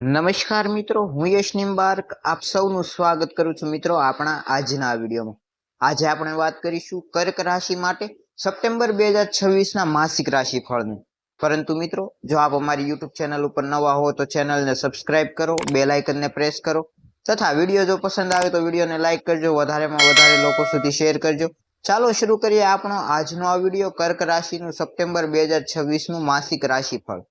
નમસ્કાર મિત્રો, હું યશ નિમ્બાર્ક આપ સૌનું સ્વાગત કરું છું મિત્રો આપણા આજના વિડીયોમાં। આજે આપણે વાત કરીશું કર્ક રાશિ માટે સપ્ટેમ્બર 2026 ના માસિક રાશિફળની। પરંતુ મિત્રો, જો આપ અમારી યુટ્યુબ ચેનલ ઉપર નવા હો તો ચેનલને સબસ્ક્રાઇબ કરો, બેલ આઇકનને પ્રેસ કરો તથા વિડીયો જો પસંદ આવે તો વિડીયોને લાઇક કરજો, વધારેમાં વધારે લોકો સુધી શેર કરજો। ચાલો શરૂ કરીએ આપણો આજનો આ વિડીયો, કર્ક રાશિનું સપ્ટેમ્બર 2026 નું માસિક રાશિફળ।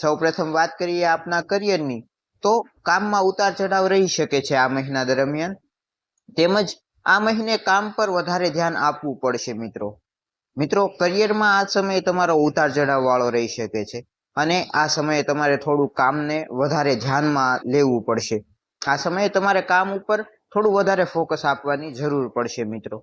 સૌપ્રથમ વાત કરીએ આપના કરિયરની, તો કામમાં ઉતાર ચઢાવ રહી શકે છે આ મહિના દરમિયાન, તેમજ આ મહિને કામ પર વધારે ધ્યાન આપવું પડશે મિત્રો કરિયરમાં આ સમયે તમારો ઉતાર ચઢાવ વાળો રહી શકે છે અને આ સમયે તમારે થોડું કામને વધારે ધ્યાનમાં લેવું પડશે। આ સમયે તમારે કામ ઉપર થોડું વધારે ફોકસ આપવાની જરૂર પડશે મિત્રો।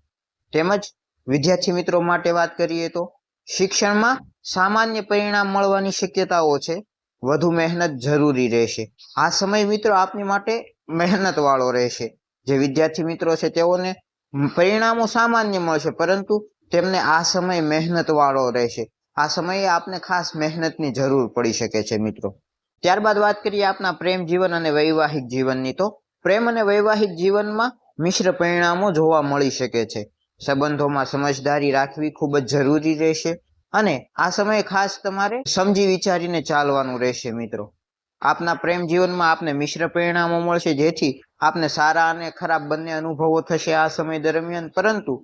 તેમજ વિદ્યાર્થી મિત્રો માટે વાત કરીએ તો શિક્ષણમાં સામાન્ય પરિણામ મળવાની શક્યતાઓ છે, વધુ મહેનત જરૂરી રહેશે। આ સમય મિત્રો આપની માટે મહેનત વાળો રહેશે। જે વિદ્યાર્થી મિત્રો છે તેઓને પરિણામો સામાન્ય મળશે, પરંતુ તેમને આ સમય મહેનત વાળો રહેશે। આ સમયે આપને ખાસ મહેનતની જરૂર પડી શકે છે મિત્રો। ત્યારબાદ વાત કરીએ આપના પ્રેમ જીવન અને વૈવાહિક જીવનની, તો પ્રેમ અને વૈવાહિક જીવનમાં મિશ્ર પરિણામો જોવા મળી શકે છે। સંબંધોમાં સમજદારી રાખવી ખૂબ જ જરૂરી રહેશે અને આ સમયે ખાસ તમારે સમજી વિચારીને ચાલવાનું રહેશે મિત્રો। આપના પ્રેમ જીવનમાં આપને મિશ્ર પરિણામો મળશે, જેથી આપને સારા અને ખરાબ બંને અનુભવો થશે આ સમય દરમિયાન। પરંતુ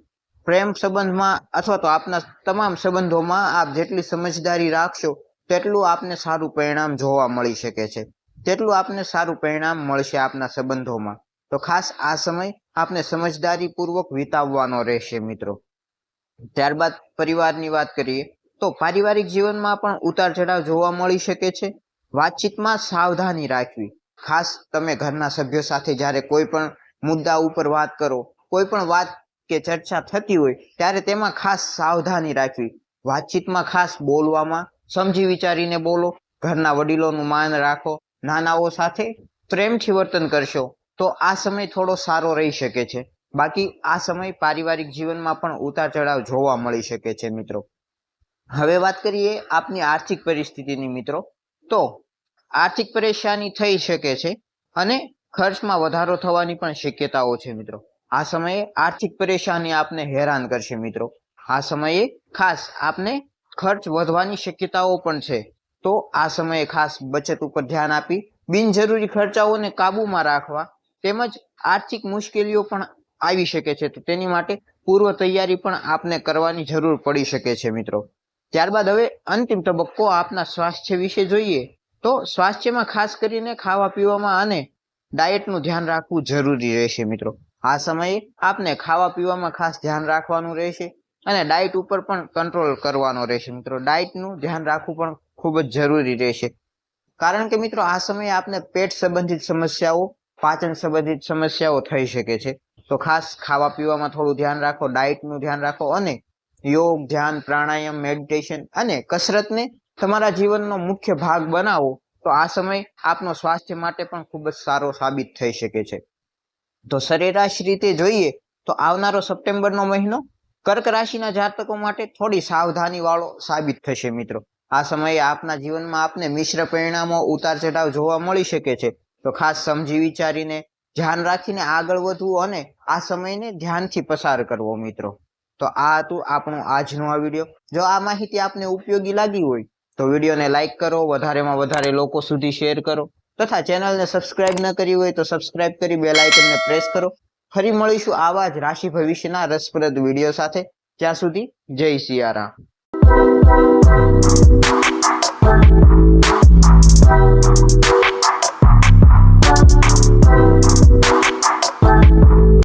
પ્રેમ સંબંધમાં અથવા તો આપના તમામ સંબંધોમાં આપ જેટલી સમજદારી રાખશો તેટલું આપને સારું પરિણામ જોવા મળી શકે છે, તેટલું આપને સારું પરિણામ મળશે આપના સંબંધોમાં। તો ખાસ આ સમય આપને સમજદારી પૂર્વક વિતાવવાનો રહેશે મિત્રો। ત્યારબાદ પરિવારની વાત કરીએ તો પારિવારિક જીવનમાં પણ ઉતાર ચઢાવ જોવા મળી શકે છે। વાતચીતમાં સાવધાની રાખવી, ખાસ તમે ઘરના સભ્યો સાથે જ્યારે કોઈ પણ મુદ્દા ઉપર વાત કરો, કોઈ પણ વાત કે ચર્ચા થતી હોય ત્યારે તેમાં ખાસ સાવધાની રાખવી। વાતચીતમાં ખાસ બોલવામાં સમજી વિચારીને બોલો, ઘરના વડીલોનું માન રાખો, નાનાઓ સાથે પ્રેમથી વર્તન કરશો તો આ સમય થોડો સારો રહી શકે છે। બાકી આ સમય પારિવારિક જીવનમાં પણ ઉતાર ચઢાવ જોવા મળી શકે છે મિત્રો। હવે વાત કરીએ આપની આર્થિક પરિસ્થિતિની મિત્રો, તો આર્થિક પરેશાની થઈ શકે છે અને ખર્ચમાં વધારો થવાની પણ શક્યતાઓ છે મિત્રો। આ સમયે આર્થિક પરેશાની આપને હેરાન કરશે મિત્રો। આ સમયે ખાસ આપને ખર્ચ વધવાની શક્યતાઓ પણ છે, તો આ સમયે ખાસ બચત ઉપર ધ્યાન આપી બિનજરૂરી ખર્ચાઓને કાબુમાં રાખવા, તેમજ આર્થિક મુશ્કેલીઓ પણ આવી શકે છે, તો તેની માટે પૂર્વ તૈયારી પણ આપને કરવાની જરૂર પડી શકે છે મિત્રો। ત્યારબાદ હવે અંતિમ તબક્કો આપના સ્વાસ્થ્ય વિશે જોઈએ, તો સ્વાસ્થ્યમાં ખાસ કરીને ખાવા પીવામાં અને ડાયટનું ધ્યાન રાખવું જરૂરી રહેશે મિત્રો। આ સમયે આપને ખાવા પીવામાં ખાસ ધ્યાન રાખવાનું રહેશે અને ડાયટ ઉપર પણ કંટ્રોલ કરવાનો રહેશે મિત્રો। ડાયટનું ધ્યાન રાખવું પણ ખૂબ જ જરૂરી રહેશે, કારણ કે મિત્રો આ સમયે આપને પેટ સંબંધિત સમસ્યાઓ, પાચન સંબંધિત સમસ્યાઓ થઈ શકે છે। તો ખાસ ખાવા પીવામાં થોડું ધ્યાન રાખો, ડાયટનું ધ્યાન રાખો અને યોગ, ધ્યાન, પ્રાણાયામ, મેડિટેશન અને કસરતને તમારા જીવનનો મુખ્ય ભાગ બનાવો, તો આ સમય આપનો સ્વાસ્થ્ય માટે પણ ખૂબ જ સારો સાબિત થઈ શકે છે। તો સરેરાશ રીતે જોઈએ તો આવનારો સપ્ટેમ્બરનો મહિનો કર્ક રાશિના જાતકો માટે થોડી સાવધાની વાળો સાબિત થશે મિત્રો। આ સમયે આપના જીવનમાં આપને મિશ્ર પરિણામો, ઉતાર ચઢાવ જોવા મળી શકે છે, તો ખાસ સમજી વિચારીને ધ્યાન રાખીને આગળ વધવું અને આ સમયને ધ્યાનથી પસાર કરવો મિત્રો। તો આ હતું આપણું આજનો આ વિડીયો। જો આ માહિતી આપને ઉપયોગી લાગી હોય તો વિડીયોને લાઇક કરો, વધારેમાં વધારે લોકો સુધી શેર કરો તથા ચેનલને સબસ્ક્રાઇબ ન કરી હોય તો સબસ્ક્રાઇબ કરી બેલ આઇકનને પ્રેસ કરો। ફરી મળીશું આવા જ રાશિ ભવિષ્યના રસપ્રદ વિડીયો સાથે। ત્યાં સુધી જય સિયારામ।